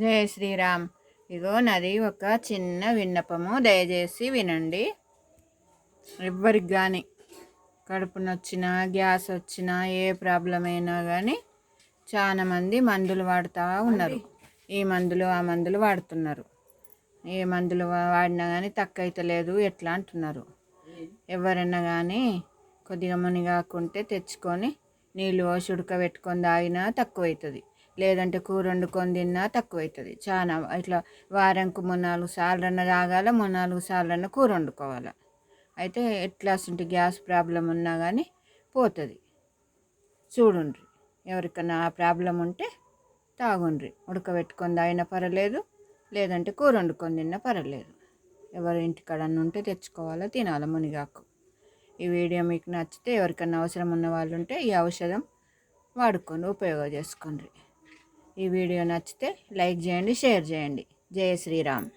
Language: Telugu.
జయ శ్రీరామ్. ఇగో నాది ఒక చిన్న విన్నపము, దయచేసి వినండి. ఎవ్వరికి కానీ కడుపు నొచ్చినా, గ్యాస్ వచ్చినా, ఏ ప్రాబ్లం అయినా కానీ చాలామంది మందులు వాడుతూ ఉన్నారు. ఈ మందులు ఆ మందులు వాడుతున్నారు. ఏ మందులు వాడినా కానీ తక్కువ అవుతలేదు ఎట్లా అంటున్నారు. ఎవరైనా కానీ కొద్దిగా మునిగాకుంటే తెచ్చుకొని నీళ్ళు పోసి ఉడకబెట్టుకొని తాగినా తక్కువ అవుతుంది. లేదంటే కూర వండుకొని తిన్నా తక్కువ అవుతుంది. చాలా ఇట్లా వారంకు 3-4 సార్లన్నా తాగాల, 3-4 సార్లన్నా కూర వండుకోవాలి. అయితే ఎట్లా అసలు గ్యాస్ ప్రాబ్లం ఉన్నా కానీ పోతుంది. చూడుండ్రి, ఎవరికన్నా ఆ ప్రాబ్లం ఉంటే తాగుండ్రి. ఉడకబెట్టుకొని తాగినా పర్వాలేదు, లేదంటే కూర వండుకొని తిన్నా పర్వాలేదు. ఎవరి ఇంటికాడన్నా ఉంటే తెచ్చుకోవాలా, తినాలి మునిగాకు. ఈ వీడియో మీకు నచ్చితే ఎవరికన్నా అవసరం ఉన్న వాళ్ళు ఉంటే ఈ ఔషధం వాడుకొని ఉపయోగం చేసుకోండి. ఈ వీడియో నచ్చితే లైక్ చేయండి, షేర్ చేయండి. జయ శ్రీరామ్.